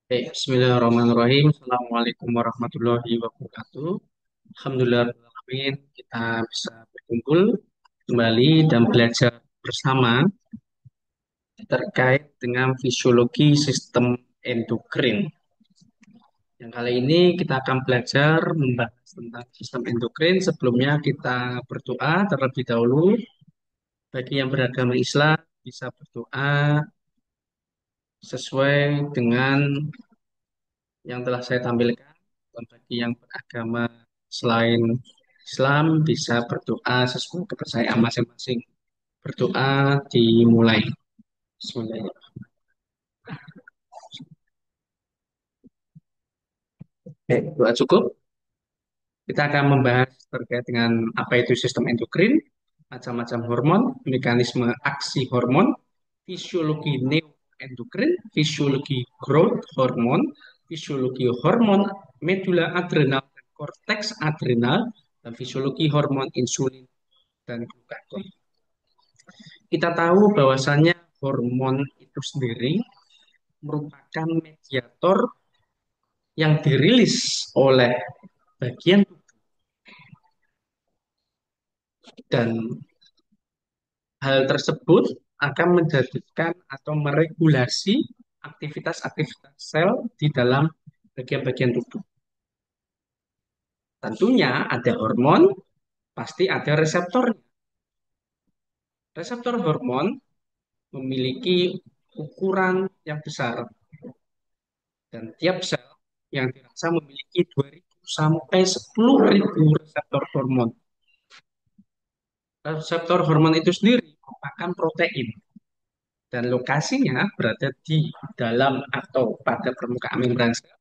Bismillahirrahmanirrahim. Assalamualaikum warahmatullahi wabarakatuh. Alhamdulillahirrahmanirrahim. Kita bisa berkumpul kembali dan belajar bersama terkait dengan fisiologi sistem endokrin. Yang kali ini kita akan belajar membahas tentang sistem endokrin. Sebelumnya kita berdoa terlebih dahulu. Bagi yang beragama Islam bisa berdoa sesuai dengan yang telah saya tampilkan. Dan bagi yang beragama selain Islam bisa berdoa sesuai kepercayaan masing-masing. Berdoa dimulai. Bismillahirrahmanirrahim. Oke, doa cukup. Kita akan membahas terkait dengan apa itu sistem endokrin, macam-macam hormon, mekanisme aksi hormon, fisiologi neuroendokrin, fisiologi growth hormon, fisiologi hormon medula adrenal dan korteks adrenal, dan fisiologi hormon insulin dan glukagon. Kita tahu bahwasannya hormon itu sendiri merupakan mediator yang dirilis oleh bagian tubuh dan hal tersebut akan menjadikan atau meregulasi aktivitas-aktivitas sel di dalam bagian-bagian tubuh. Tentunya ada hormon, pasti ada reseptor. Reseptor hormon memiliki ukuran yang besar dan tiap sel yang dirasa memiliki 2.000 sampai 10.000 reseptor hormon. Reseptor hormon itu sendiri merupakan protein dan lokasinya berada di dalam atau pada permukaan membran sel,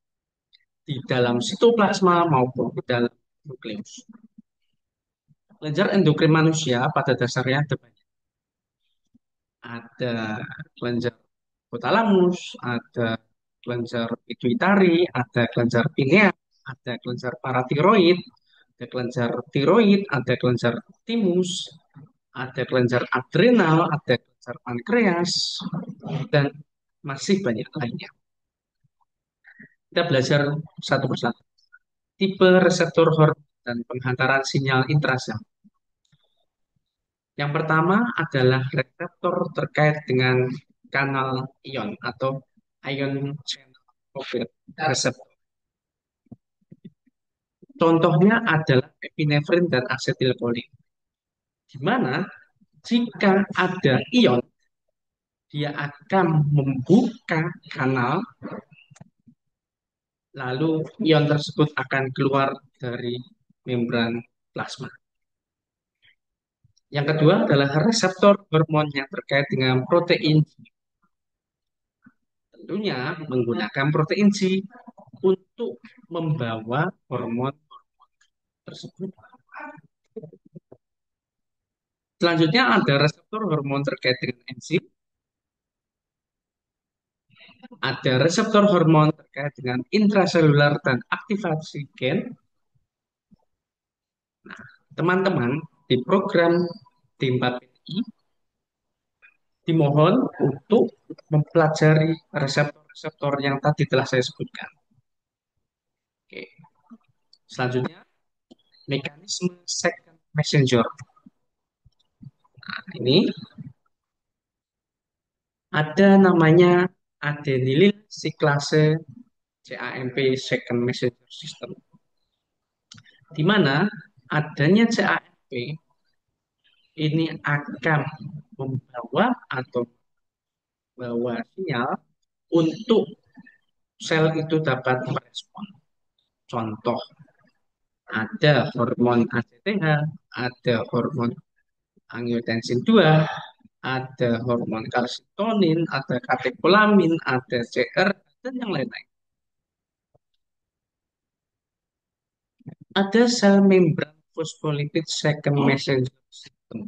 di dalam sitoplasma maupun di dalam nukleus. Kelenjar endokrin manusia pada dasarnya ada banyak. Ada kelenjar hipotalamus, ada kelenjar pituitari, ada kelenjar pineal, ada kelenjar paratiroid, ada kelenjar tiroid, ada kelenjar timus, ada kelenjar adrenal, ada kelenjar pankreas, dan masih banyak lainnya. Kita belajar satu persatu. Tipe reseptor hormon dan penghantaran sinyal intrasel. Yang pertama adalah reseptor terkait dengan kanal ion atau ion channel profile receptor. Contohnya adalah epinefrin dan asetilkolin. Di mana jika ada ion, dia akan membuka kanal, lalu ion tersebut akan keluar dari membran plasma. Yang kedua adalah reseptor hormon yang terkait dengan protein. Tentunya menggunakan protein C untuk membawa hormon tersebut. Selanjutnya ada reseptor hormon terkait dengan enzim, ada reseptor hormon terkait dengan intraselular dan aktivasi gen. Teman-teman di program D4PTI dimohon untuk mempelajari reseptor-reseptor yang tadi telah saya sebutkan. Oke. Selanjutnya, mekanisme second messenger. Nah, ini ada namanya adenylyl siklase CAMP second messenger system, di mana adanya CAMP ini akan membawa atau membawa sinyal untuk sel itu dapat merespon. Contoh, ada hormon ACTH, ada hormon angiotensin 2, ada hormon kalsitonin, ada katekolamin, ada CR, dan yang lain-lain. Ada sel membran fosfolipid second messenger system.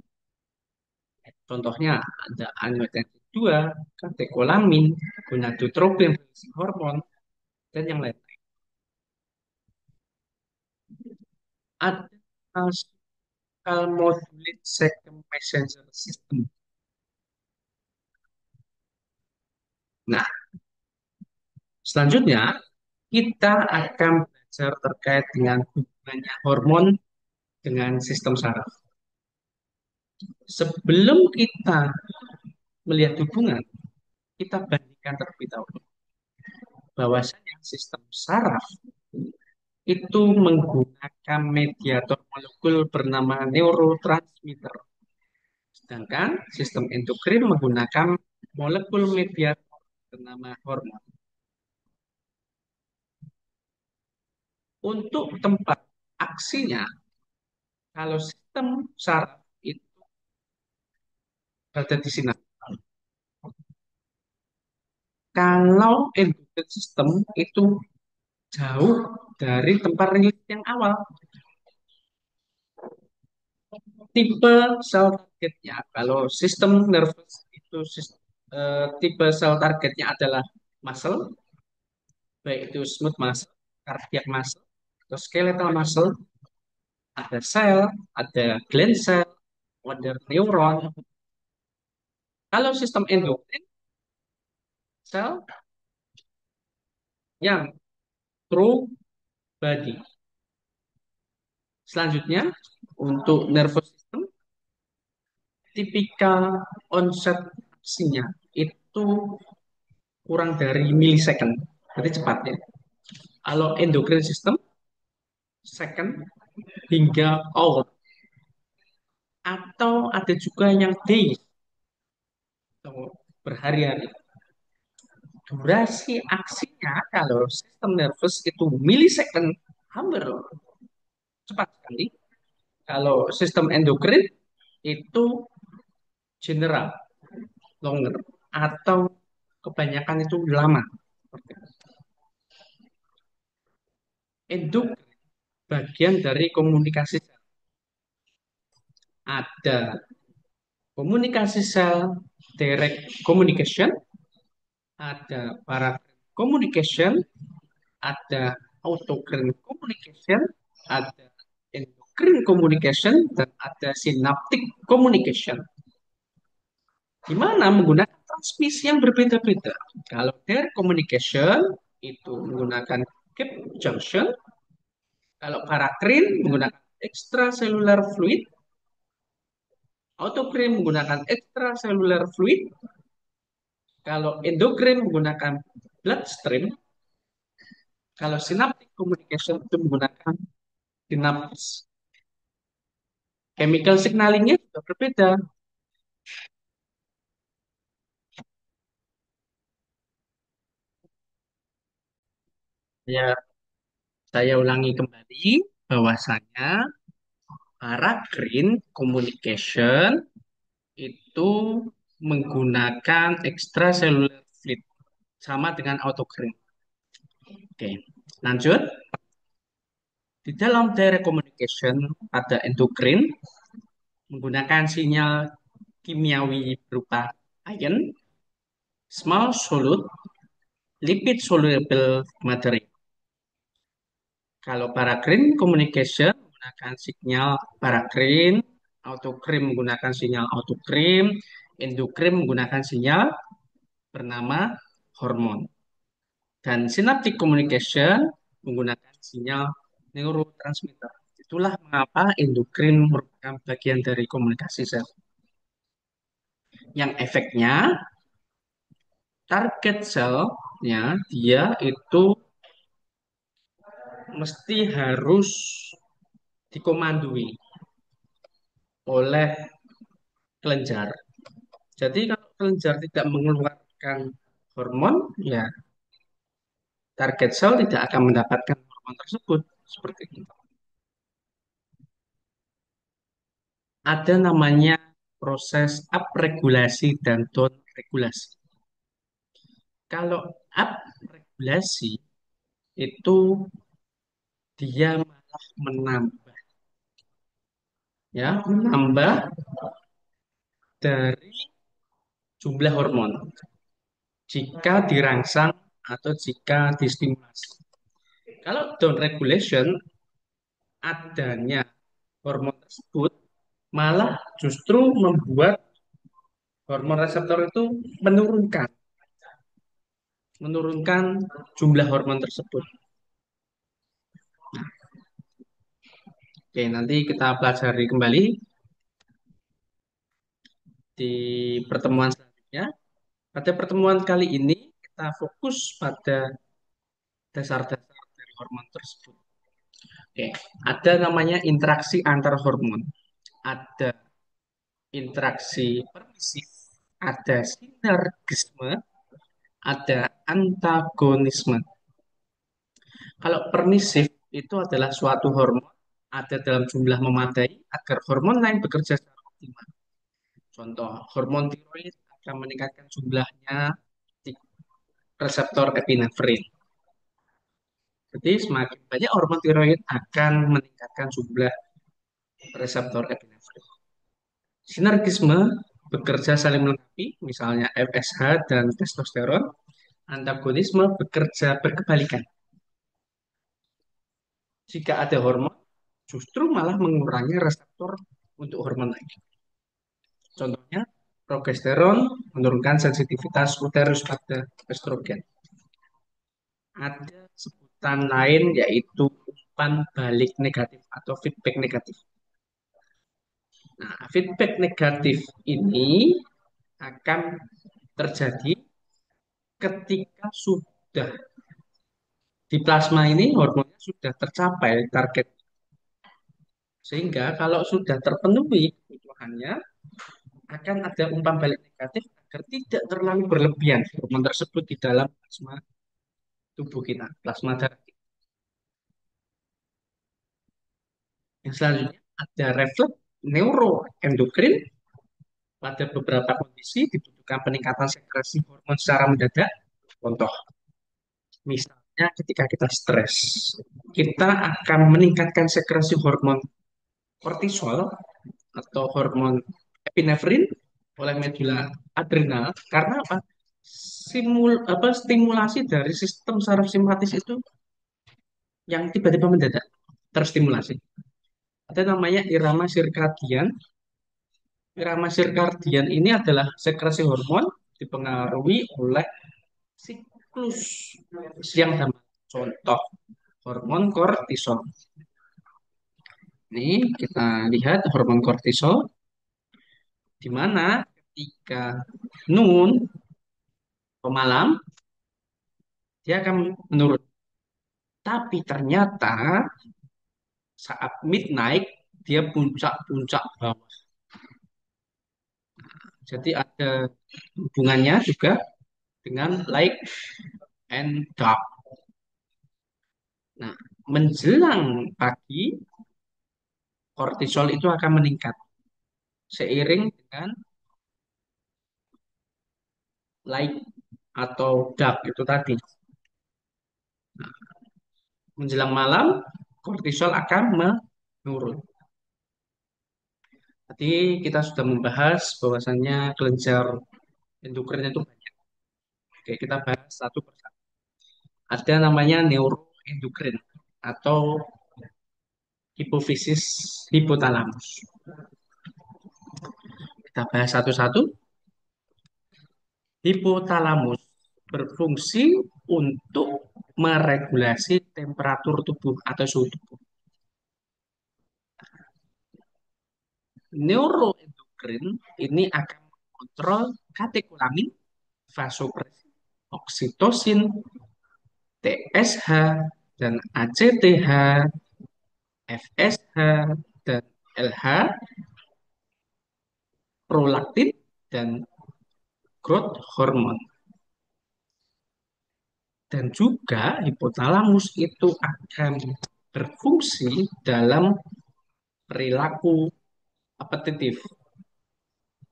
Contohnya ada angiotensin 2, katekolamin, gonadotropin hormon, dan yang lain. Ada calmodulin second messenger system. Nah, Selanjutnya, kita akan belajar terkait dengan hubungannya hormon dengan sistem saraf. Sebelum kita melihat hubungan, kita bandingkan terlebih dahulu bahwasanya sistem saraf itu menggunakan mediator molekul bernama neurotransmitter. Sedangkan sistem endokrin menggunakan molekul mediator bernama hormon. Untuk tempat aksinya, kalau sistem saraf itu berada di sini. Kalau endokrin sistem itu jauh dari tempat rilis yang awal. Tipe sel targetnya, kalau sistem nervous itu tipe sel targetnya adalah muscle, baik itu smooth muscle, cardiac muscle, atau skeletal muscle, ada sel, ada gland cell, ada neuron. Kalau sistem endokrin, sel yang through body. Selanjutnya, untuk nervous system, tipikal onset aksinya itu kurang dari milisecond, jadi cepat ya. Kalau endocrine system, second hingga hour, atau ada juga yang days atau berhari-hari. Durasi aksinya kalau sistem nervous itu milisecond, hampir cepat sekali. Kalau sistem endokrin itu general, longer, atau kebanyakan itu lama. Endokrin bagian dari komunikasi sel. Ada komunikasi sel direct communication, ada para communication, ada autocrine communication, ada endocrine communication, dan ada synaptic communication. Di mana menggunakan transmisi yang berbeda-beda. Kalau direct communication itu menggunakan gap junction, kalau paracrine menggunakan extracellular fluid, autocrine menggunakan extracellular fluid, kalau endokrin menggunakan bloodstream, kalau synaptic communication itu menggunakan sinaps. Chemical signalingnya juga berbeda. Ya, saya ulangi kembali bahwasanya paracrine communication itu menggunakan extracellular fluid sama dengan autocrine. Oke, lanjut. Di dalam direct communication pada endokrin menggunakan sinyal kimiawi berupa ion, small solute, lipid soluble material. Kalau paracrine communication menggunakan sinyal paracrine, autocrine menggunakan sinyal autocrine, endokrin menggunakan sinyal bernama hormon. Dan synaptic communication menggunakan sinyal neurotransmitter. Itulah mengapa endokrin merupakan bagian dari komunikasi sel. Yang efeknya target selnya dia itu mesti harus dikomandoi oleh kelenjar. Jadi kalau kelenjar tidak mengeluarkan hormon, ya target sel tidak akan mendapatkan hormon tersebut. Seperti itu. Ada namanya proses upregulasi dan downregulasi. Kalau upregulasi itu dia malah menambah, ya, menambah dari jumlah hormon jika dirangsang atau jika distimulasi. Kalau down regulation adanya hormon tersebut malah justru membuat hormon reseptor itu menurunkan. menurunkan jumlah hormon tersebut. Oke, nanti kita pelajari kembali di pertemuan selanjutnya. Pada pertemuan kali ini kita fokus pada dasar-dasar dari hormon tersebut. Oke, ada namanya interaksi antar hormon, ada interaksi permisif, ada sinergisme, ada antagonisme. Kalau permisif itu adalah suatu hormon ada dalam jumlah memadai agar hormon lain bekerja secara optimal. Contoh, hormon tiroid akan meningkatkan jumlahnya di reseptor epinefrin. Jadi semakin banyak hormon tiroid akan meningkatkan jumlah reseptor epinefrin. Sinergisme bekerja saling melengkapi, misalnya FSH dan testosteron. Antagonisme bekerja berkebalikan. Jika ada hormon, justru malah mengurangi reseptor untuk hormon lain. Contohnya, progesteron menurunkan sensitivitas uterus pada estrogen. Ada sebutan lain yaitu umpan balik negatif atau feedback negatif. Nah, feedback negatif ini akan terjadi ketika sudah di plasma ini hormonnya sudah tercapai target. Sehingga kalau sudah terpenuhi kebutuhannya, akan ada umpan balik negatif agar tidak terlalu berlebihan hormon tersebut di dalam plasma tubuh kita, plasma darah kita. Yang selanjutnya ada refleks neuroendokrin. Pada beberapa kondisi dibutuhkan peningkatan sekresi hormon secara mendadak. Contoh, misalnya ketika kita stres, kita akan meningkatkan sekresi hormon kortisol atau hormon epinefrin oleh medula adrenal karena apa? Stimulasi dari sistem saraf simpatis itu yang tiba-tiba mendadak terstimulasi. Ada namanya irama sirkadian. Irama sirkadian ini adalah sekresi hormon dipengaruhi oleh siklus siang dan malam. Contoh, hormon kortisol. Ini kita lihat hormon kortisol di mana ketika nun atau malam dia akan menurun. Tapi ternyata saat midnight dia puncak-puncak bawah. Jadi ada hubungannya juga dengan light and dark. Nah, menjelang pagi kortisol itu akan meningkat seiring dengan light atau dark itu tadi. Menjelang malam kortisol akan menurun. Tadi kita sudah membahas bahwasannya kelenjar endokrin itu banyak. Oke, kita bahas satu persatu. Ada namanya neuroendokrin atau hipofisis hipotalamus. Kita bahas satu-satu. Hipotalamus berfungsi untuk meregulasi temperatur tubuh atau suhu tubuh. Neuroendokrin ini akan mengontrol katekolamin, vasopresin, oksitosin, TSH, dan ACTH, FSH, dan LH, prolaktin, dan growth hormone. Dan juga hipotalamus itu akan berfungsi dalam perilaku apetitif,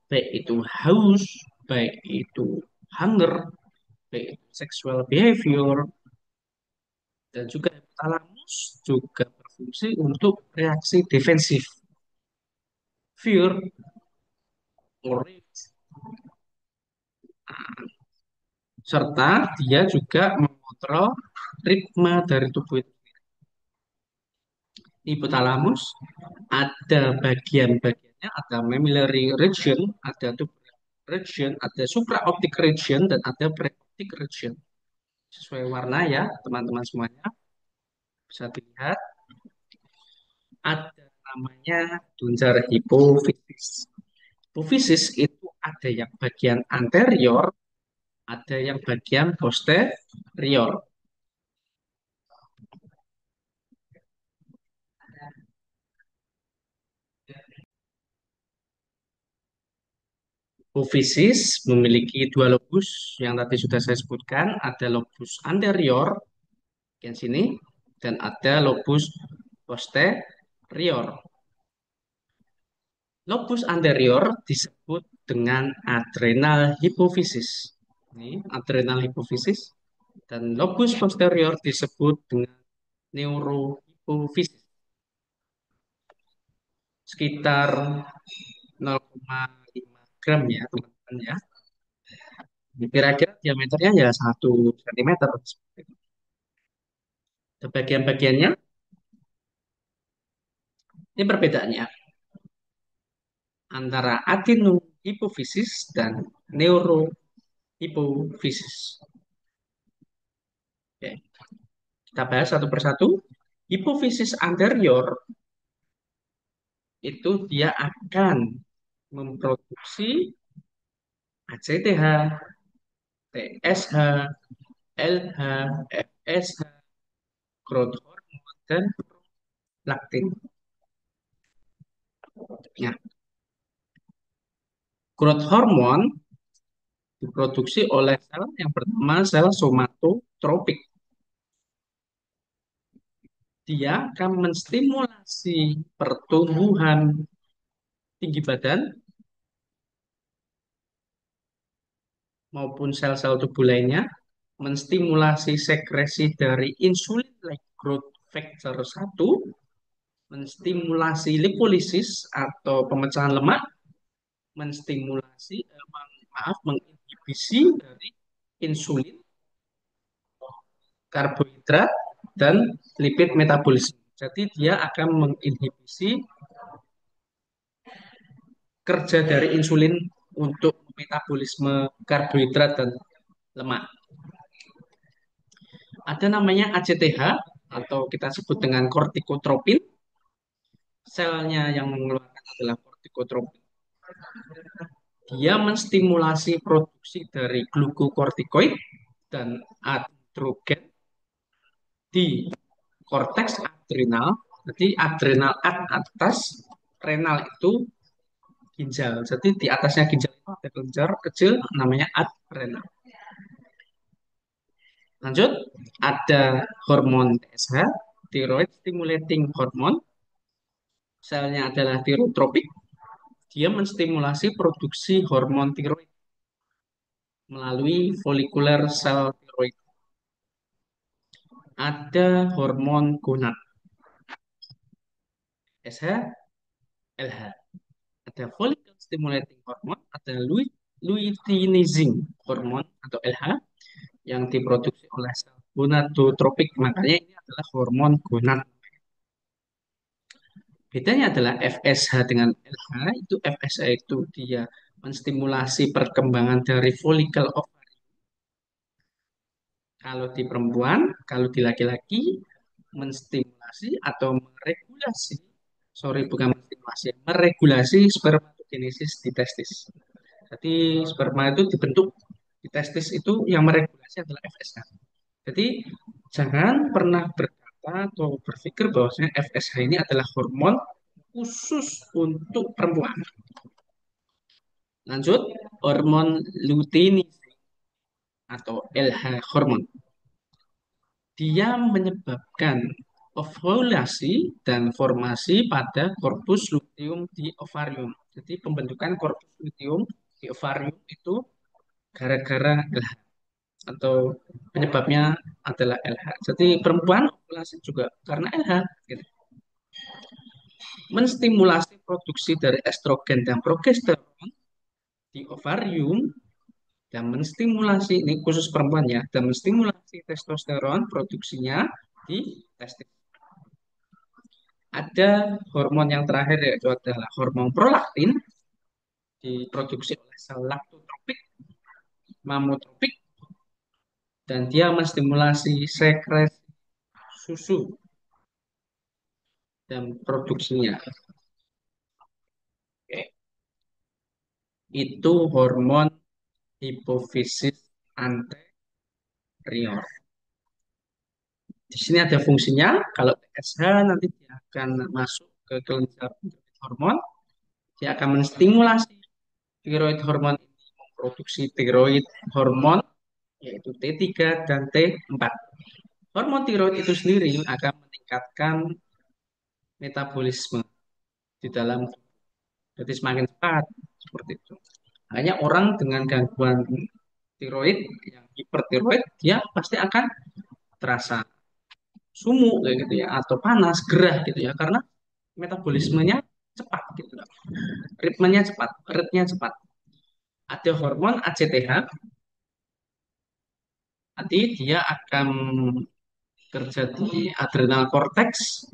baik itu haus, baik itu hunger, baik itu sexual behavior, dan juga hipotalamus juga berfungsi untuk reaksi defensif, fear, or rage, serta dia juga mengontrol ritme dari tubuh itu. Hipotalamus ada bagian-bagiannya, ada mammillary region, ada tubular region, ada supraoptic region, dan ada preoptic region. sesuai warna ya, teman-teman semuanya. Bisa dilihat ada namanya tunjar hipofisis. Hipofisis itu ada yang bagian anterior, ada yang bagian posterior. Hipofisis memiliki dua lobus yang tadi sudah saya sebutkan. Ada lobus anterior, bagian sini, dan ada lobus posterior. Lobus anterior disebut dengan adrenal hipofisis. Ini adrenal hipofisis. Dan lobus posterior disebut dengan neurohipofisis. Sekitar 0,5 gram ya, teman-teman ya. Kira-kira diameternya ya 1 cm. Bagian-bagiannya, ini perbedaannya antara adenohipofisis dan neurohipofisis. Oke, kita bahas satu persatu. Hipofisis anterior itu dia akan memproduksi ACTH, TSH, LH, FSH, growth hormone, dan laktin. Nah, growth hormone diproduksi oleh sel yang bernama sel somatotropik. Dia akan menstimulasi pertumbuhan tinggi badan maupun sel-sel tubuh lainnya, menstimulasi sekresi dari insulin like growth factor 1, menstimulasi lipolisis atau pemecahan lemak, menstimulasi menginhibisi dari insulin, karbohidrat, dan lipid metabolisme. Jadi dia akan menginhibisi kerja dari insulin untuk metabolisme karbohidrat dan lemak. Ada namanya ACTH atau kita sebut dengan kortikotropin. Selnya yang mengeluarkan adalah kortikotropin. Dia menstimulasi produksi dari glukokortikoid dan androgen di korteks adrenal. Jadi adrenal atas, renal itu ginjal. Jadi di atasnya ginjal itu ada kelenjar kecil namanya adrenal. Lanjut, ada hormon TSH, thyroid stimulating hormone. Selnya adalah tirotropik. Dia menstimulasi produksi hormon tiroid melalui folikuler sel tiroid. Ada hormon gonad, SH, LH. Ada follicle stimulating hormone, ada luteinizing hormone atau LH yang diproduksi oleh sel gonadotropik. Makanya ini adalah hormon gonad. Bedanya adalah FSH dengan LH. Itu FSH itu dia menstimulasi perkembangan dari folikel ovari. Kalau di perempuan, kalau di laki-laki menstimulasi atau meregulasi, sorry bukan menstimulasi, meregulasi spermatogenesis di testis. Jadi sperma itu dibentuk di testis itu yang meregulasi adalah FSH. Jadi jangan pernah berkata atau berpikir bahwasanya FSH ini adalah hormon khusus untuk perempuan. Lanjut, hormon luteinizing atau LH hormon. Dia menyebabkan ovulasi dan formasi pada korpus luteum di ovarium. Jadi pembentukan korpus luteum di ovarium itu gara-gara LH atau penyebabnya adalah LH. Jadi perempuan ovulasi juga karena LH. Gitu. Menstimulasi produksi dari estrogen dan progesteron di ovarium dan menstimulasi ini khusus perempuan ya dan menstimulasi testosteron produksinya di testis. Ada hormon yang terakhir yaitu adalah hormon prolaktin diproduksi oleh sel laktotropik, mamotropik, dan dia menstimulasi sekresi susu dan produksinya. Oke. Itu hormon hipofisis anterior. Di sini ada fungsinya. Kalau TSH nanti dia akan masuk ke kelenjar hormon, dia akan menstimulasi tiroid hormon ini memproduksi tiroid hormon yaitu T3 dan T4. Hormon tiroid itu sendiri akan meningkatkan metabolisme di dalam tubuh. Jadi semakin cepat seperti itu. Hanya orang dengan gangguan tiroid yang hipertiroid dia pasti akan terasa sumuk kayak gitu ya atau panas gerah gitu ya karena metabolismenya cepat gitu. Ritmenya cepat, ritnya cepat. Ada hormon ACTH, nanti dia akan kerja di adrenal cortex,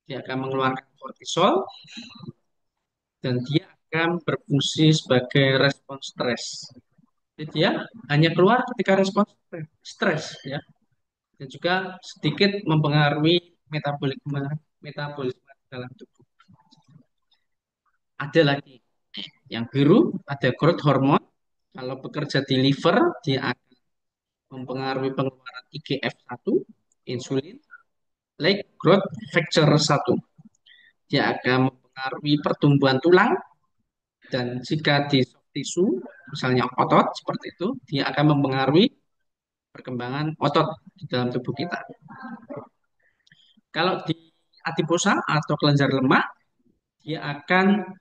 dia akan mengeluarkan kortisol, dan dia akan berfungsi sebagai respons stres. Jadi dia hanya keluar ketika respons stres, ya, dan juga sedikit mempengaruhi metabolisme metabolisme dalam tubuh. Ada lagi yang biru, ada growth hormone. Kalau bekerja di liver, dia akan mempengaruhi pengeluaran IGF-1, insulin, like growth factor 1. Dia akan mempengaruhi pertumbuhan tulang dan jika di soft tissue, misalnya otot seperti itu, dia akan mempengaruhi perkembangan otot di dalam tubuh kita. Kalau di adiposa atau kelenjar lemak, dia akan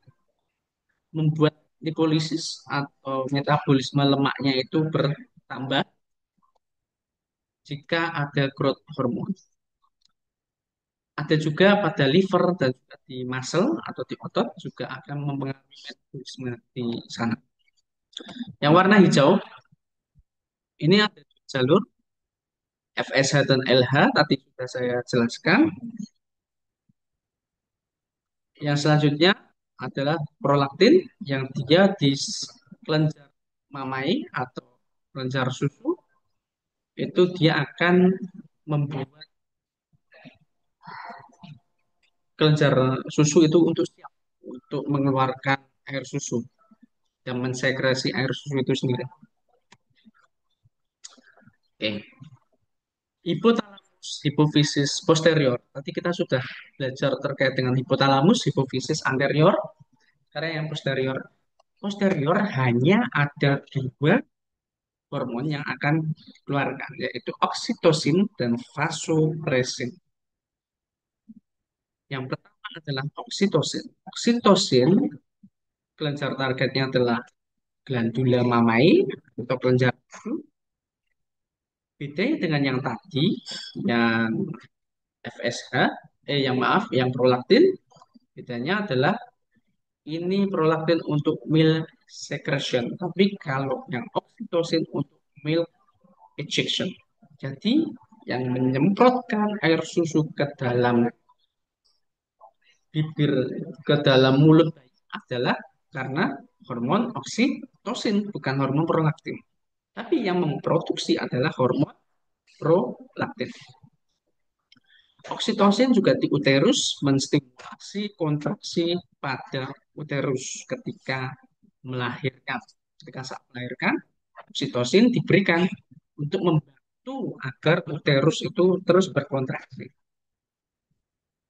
membuat lipolisis atau metabolisme lemaknya itu bertambah jika ada growth hormone. Ada juga pada liver dan juga di muscle atau di otot juga akan mempengaruhi metabolisme di sana. Yang warna hijau ini ada jalur FSH dan LH tadi sudah saya jelaskan. Yang selanjutnya adalah prolaktin yang dia di kelenjar mamai atau kelenjar susu itu dia akan membuat kelenjar susu itu untuk siap untuk mengeluarkan air susu dan mensekresi air susu itu sendiri. Oke. Hipotalamus, hipofisis posterior. Tadi kita sudah belajar terkait dengan hipotalamus, hipofisis anterior. Sekarang yang posterior. Posterior hanya ada dua hormon yang akan dikeluarkan, yaitu oksitosin dan vasopresin. Yang pertama adalah oksitosin. Oksitosin, kelenjar targetnya adalah glandula mamai atau kelenjar susu. Beda dengan yang tadi, yang FSH, yang maaf, yang prolaktin, bedanya adalah ini prolaktin untuk milk secretion, tapi kalau yang oksitosin untuk milk ejection. Jadi yang menyemprotkan air susu ke dalam bibir, ke dalam mulut adalah karena hormon oksitosin, bukan hormon prolaktin. Tapi yang memproduksi adalah hormon prolaktin. Oksitosin juga di uterus menstimulasi kontraksi pada uterus ketika melahirkan. Ketika saat melahirkan, oksitosin diberikan untuk membantu agar uterus itu terus berkontraksi.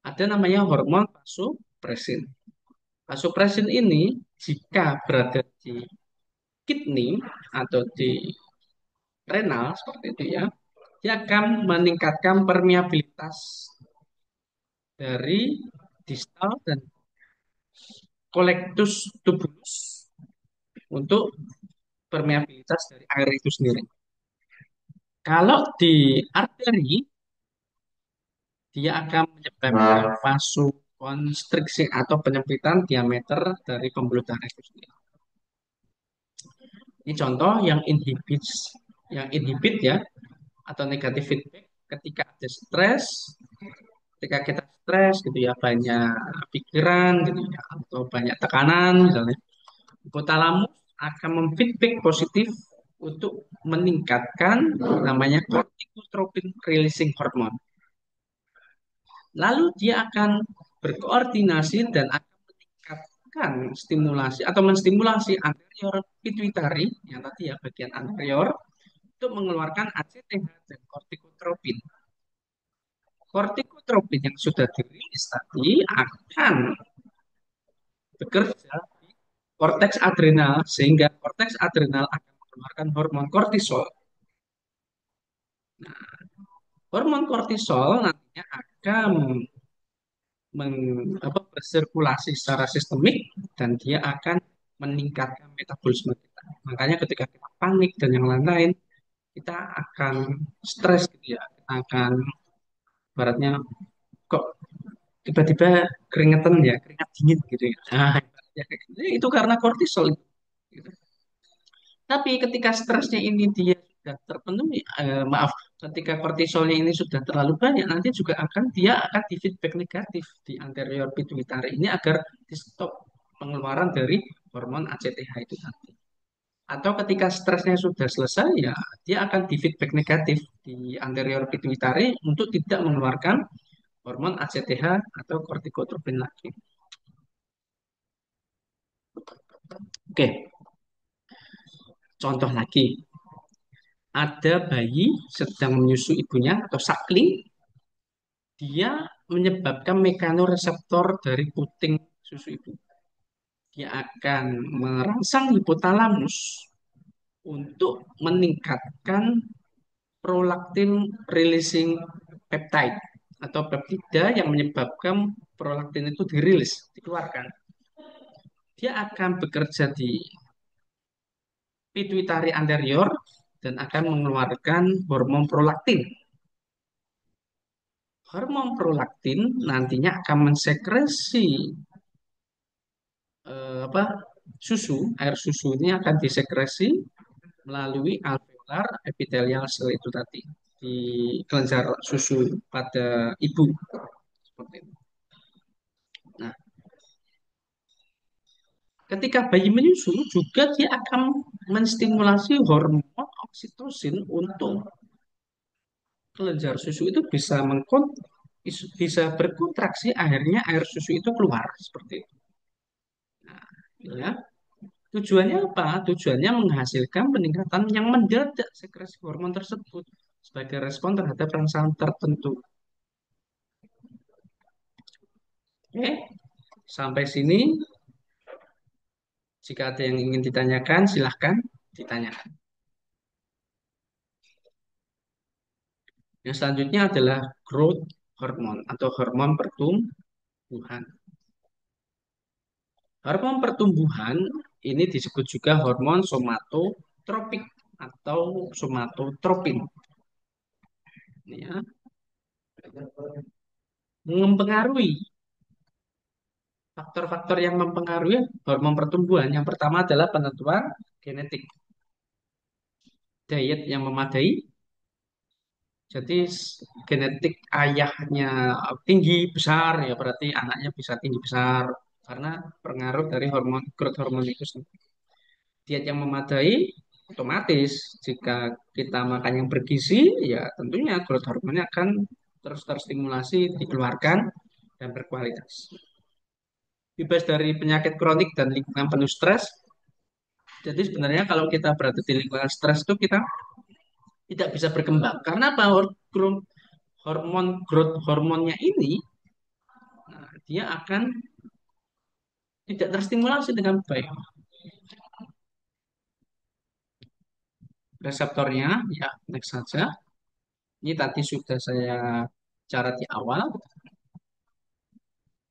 Ada namanya hormon vasopresin. Vasopresin ini jika berada di kidney atau di renal seperti itu ya, dia akan meningkatkan permeabilitas dari distal dan kolektus tubulus untuk permeabilitas dari air itu sendiri. Kalau di arteri, dia akan menyebabkan vasokonstriksi atau penyempitan diameter dari pembuluh darah itu sendiri. Ini contoh yang inhibit ya, atau negatif feedback ketika ada stres, ketika kita stres gitu ya, banyak pikiran gitu ya, atau banyak tekanan misalnya, hipotalamus akan memfeedback positif untuk meningkatkan namanya corticotropin releasing hormone. Lalu dia akan berkoordinasi dan akan meningkatkan stimulasi atau menstimulasi anterior pituitary yang tadi ya bagian anterior untuk mengeluarkan ACTH dan kortikotropin. Kortikotropin yang sudah dirilis tadi akan bekerja di korteks adrenal sehingga korteks adrenal akan mengeluarkan hormon kortisol. Nah, hormon kortisol nantinya akan bersirkulasi secara sistemik dan dia akan meningkatkan metabolisme kita. Makanya ketika kita panik dan yang lain-lain, kita akan stres gitu ya. Kita akan baratnya kok tiba-tiba keringetan ya, keringat dingin gitu ya. Nah, ya, itu karena kortisol. Gitu. Tapi ketika stresnya ini dia sudah terpenuhi, maaf, ketika kortisolnya ini sudah terlalu banyak, nanti juga dia akan di feedback negatif di anterior pituitary ini agar di stop pengeluaran dari hormon ACTH itu tadi. Atau ketika stresnya sudah selesai, ya dia akan di feedback negatif di anterior pituitary untuk tidak mengeluarkan hormon ACTH atau kortikotropin lagi. Oke, contoh lagi. Ada bayi sedang menyusu ibunya atau suckling, dia menyebabkan mekanoreseptor dari puting susu ibu. Dia akan merangsang hipotalamus untuk meningkatkan prolaktin releasing peptide atau peptida yang menyebabkan prolaktin itu dirilis, dikeluarkan. Dia akan bekerja di pituitary anterior dan akan mengeluarkan hormon prolaktin. Hormon prolaktin nantinya akan mensekresi apa susu, air susu ini akan disekresi melalui alveolar epithelial cell itu tadi di kelenjar susu pada ibu seperti itu. Nah, ketika bayi menyusu juga dia akan menstimulasi hormon oksitosin untuk kelenjar susu itu bisa berkontraksi akhirnya air susu itu keluar seperti itu. Nah, ya. Tujuannya apa? Tujuannya menghasilkan peningkatan yang mendadak sekresi hormon tersebut sebagai respon terhadap rangsangan tertentu. Oke, sampai sini jika ada yang ingin ditanyakan, silahkan ditanyakan. Yang selanjutnya adalah growth hormone atau hormon pertumbuhan. Hormon pertumbuhan ini disebut juga hormon somatotropik atau somatotropin. Ini ya, mempengaruhi faktor-faktor yang mempengaruhi hormon pertumbuhan. Yang pertama adalah penentuan genetik, diet yang memadai. Jadi genetik ayahnya tinggi besar ya berarti anaknya bisa tinggi besar karena pengaruh dari hormon growth hormone itu sendiri. Diet yang memadai otomatis jika kita makan yang bergizi ya tentunya growth hormonnya akan terus terstimulasi dikeluarkan dan berkualitas. Bebas dari penyakit kronik dan lingkungan penuh stres. Jadi sebenarnya kalau kita berada di lingkungan stres itu kita tidak bisa berkembang. Karena apa? Hormon growth hormonnya ini dia akan tidak terstimulasi dengan baik. Reseptornya ya next saja. Ini tadi sudah saya cara di awal.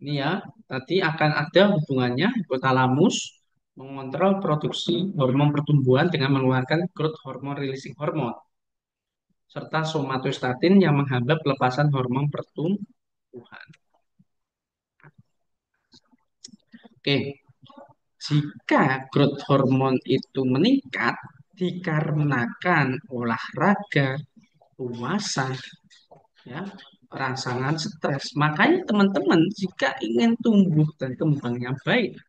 Ini ya, tadi akan ada hubungannya hipotalamus mengontrol produksi hormon pertumbuhan dengan mengeluarkan growth hormone releasing hormone serta somatostatin yang menghambat pelepasan hormon pertumbuhan. Oke, jika growth hormone itu meningkat dikarenakan olahraga, puasa, ya, rangsangan stres. Makanya teman-teman jika ingin tumbuh dan kembang yang baik,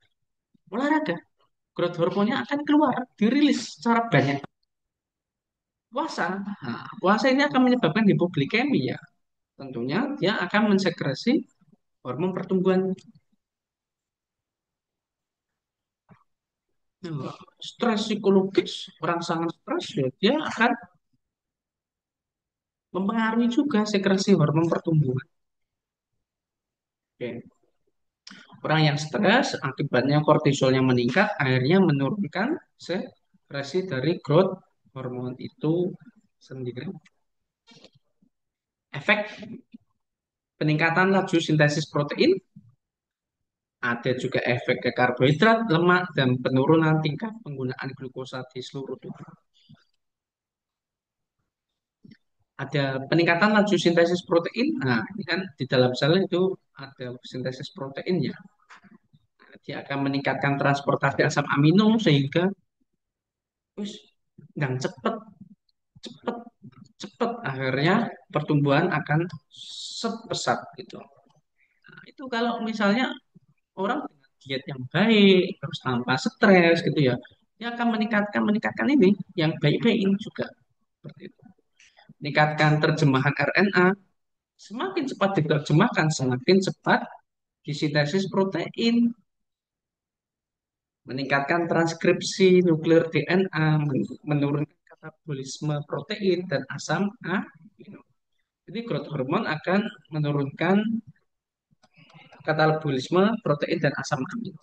olahraga, growth hormonnya akan keluar, dirilis secara banyak. puasa. Nah, puasa ini akan menyebabkan hipoglikemia. Tentunya dia akan mensekresi hormon pertumbuhan. Nah, stres psikologis, orang sangat stres, ya, dia akan mempengaruhi juga sekresi hormon pertumbuhan. Oke. Orang yang stres, akibatnya kortisolnya meningkat, akhirnya menurunkan sekresi dari growth hormon itu sendiri. Efek peningkatan laju sintesis protein, ada juga efek ke karbohidrat, lemak, dan penurunan tingkat penggunaan glukosa di seluruh tubuh. Ada peningkatan laju sintesis protein. Nah, ini kan di dalam sel itu ada sintesis protein ya. Dia akan meningkatkan transportasi asam amino sehingga wis yang cepet cepet cepet akhirnya pertumbuhan akan sepesat gitu. Nah, itu kalau misalnya orang dengan diet yang baik terus tanpa stres gitu ya, dia akan meningkatkan meningkatkan ini yang baik-baik ini juga seperti itu. Meningkatkan terjemahan RNA, semakin cepat diterjemahkan semakin cepat disintesis protein, meningkatkan transkripsi nuklir DNA, menurunkan katabolisme protein dan asam amino. Jadi growth hormone akan menurunkan katabolisme protein dan asam amino.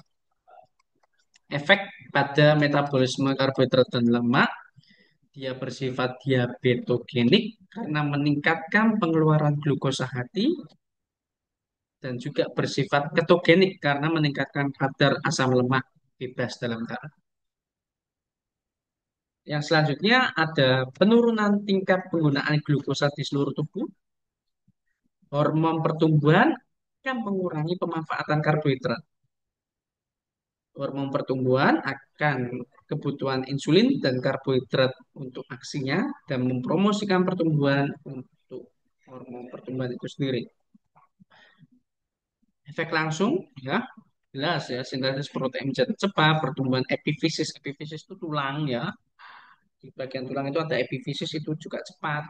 Efek pada metabolisme karbohidrat dan lemak, dia bersifat diabetogenik karena meningkatkan pengeluaran glukosa hati dan juga bersifat ketogenik karena meningkatkan kadar asam lemak bebas dalam darah. Yang selanjutnya ada penurunan tingkat penggunaan glukosa di seluruh tubuh. Hormon pertumbuhan akan mengurangi pemanfaatan karbohidrat. Hormon pertumbuhan akan kebutuhan insulin dan karbohidrat untuk aksinya dan mempromosikan pertumbuhan untuk hormon pertumbuhan itu sendiri. Efek langsung ya jelas ya, sintesis protein menjadi cepat, pertumbuhan epifisis, epifisis itu tulang ya. Di bagian tulang itu ada epifisis itu juga cepat,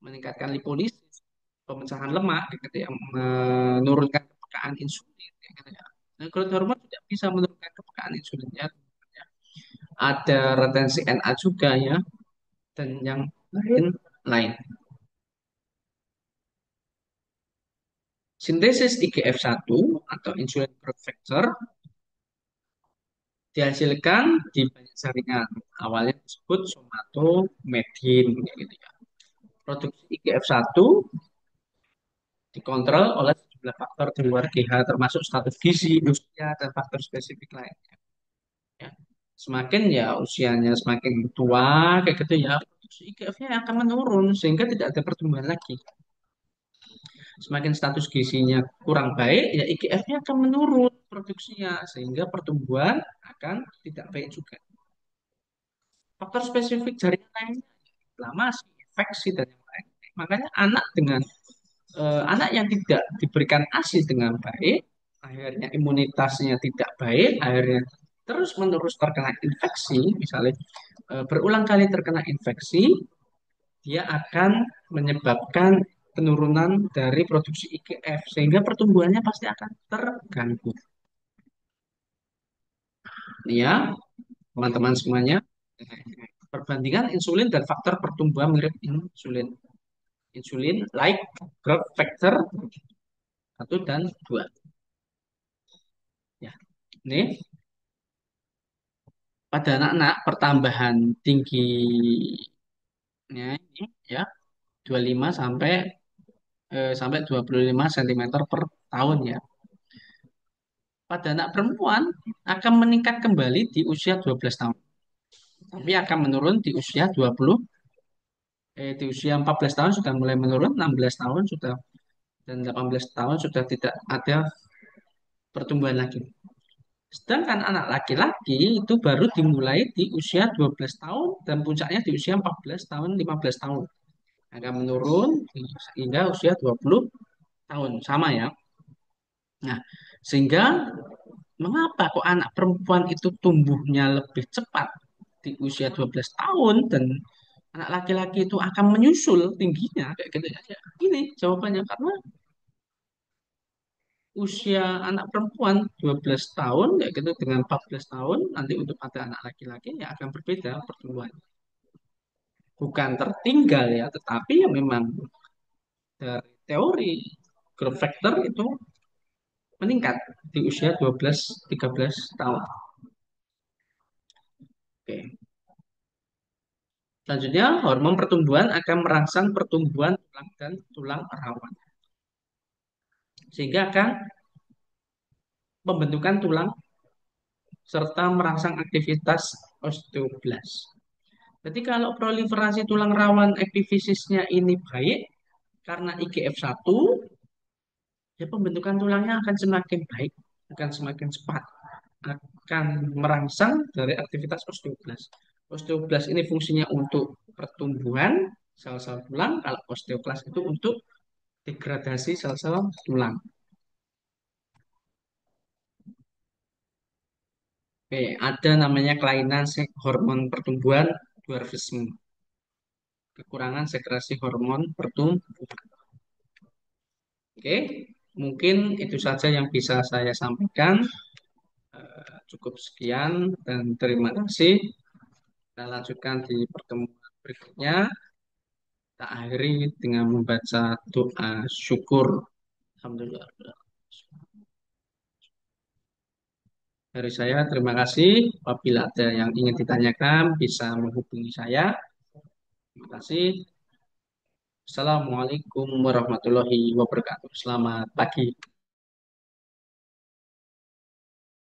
meningkatkan lipolisis, pemecahan lemak gitu ya, menurunkan kepekaan insulin gitu ya. Nah, growth hormone tidak bisa menurunkan kepekaan insulin ya. Ada retensi Na juga ya, dan yang lain. Sintesis IGF-1 atau insulin growth factor dihasilkan di banyak jaringan. Awalnya disebut somatomedin gitu ya. Produksi IGF-1 dikontrol oleh sejumlah faktor di luar GH termasuk status gizi, usia, dan faktor spesifik lainnya. Ya. Semakin ya usianya semakin tua kayak gitu ya, produksi IGF-nya akan menurun sehingga tidak ada pertumbuhan lagi. Semakin status gizinya kurang baik, ya IGF-nya akan menurun produksinya sehingga pertumbuhan akan tidak baik juga. Faktor spesifik jaringan lainnya, inflamasi, infeksi dan yang lain. Makanya anak yang tidak diberikan ASI dengan baik, akhirnya imunitasnya tidak baik, akhirnya terus-menerus terkena infeksi, misalnya berulang kali terkena infeksi, dia akan menyebabkan penurunan dari produksi IGF, sehingga pertumbuhannya pasti akan terganggu. Ya, teman-teman semuanya, perbandingan insulin dan faktor pertumbuhan mirip insulin. Insulin like growth factor 1 dan 2. Ya, ini pada anak-anak pertambahan tingginya ini ya 25 sampai 25 cm per tahun ya. Pada anak perempuan akan meningkat kembali di usia 12 tahun. Tapi akan menurun di usia 14 tahun sudah mulai menurun, 16 tahun sudah dan 18 tahun sudah tidak ada pertumbuhan lagi. Sedangkan anak laki-laki itu baru dimulai di usia 12 tahun dan puncaknya di usia 14 tahun, 15 tahun. Akan menurun hingga usia 20 tahun. Sama ya. Nah, sehingga mengapa kok anak perempuan itu tumbuhnya lebih cepat di usia 12 tahun dan anak laki-laki itu akan menyusul tingginya kayak gitu ya. Ya, ini jawabannya karena usia anak perempuan 12 tahun kayak gitu dengan 14 tahun nanti untuk pada anak laki-laki ya akan berbeda pertumbuhan. Bukan tertinggal ya, tetapi ya memang dari teori growth factor itu meningkat di usia 12-13 tahun. Oke. Selanjutnya, hormon pertumbuhan akan merangsang pertumbuhan tulang dan tulang rawan. Sehingga akan pembentukan tulang serta merangsang aktivitas osteoblas. Jadi kalau proliferasi tulang rawan epifisisnya ini baik, karena IGF-1, ya pembentukan tulangnya akan semakin baik, akan semakin cepat, akan merangsang dari aktivitas osteoblas. Osteoblas ini fungsinya untuk pertumbuhan sel-sel tulang, kalau osteoklas itu untuk degradasi sel-sel tulang. Oke, ada namanya kelainan hormon pertumbuhan dwarfisme, kekurangan sekresi hormon pertumbuhan. Oke, mungkin itu saja yang bisa saya sampaikan. Cukup sekian dan terima kasih. Kita lanjutkan di pertemuan berikutnya. Kita akhiri dengan membaca doa syukur. Alhamdulillah. Dari saya terima kasih. Apabila ada yang ingin ditanyakan, bisa menghubungi saya. Terima kasih. Assalamualaikum warahmatullahi wabarakatuh. Selamat pagi.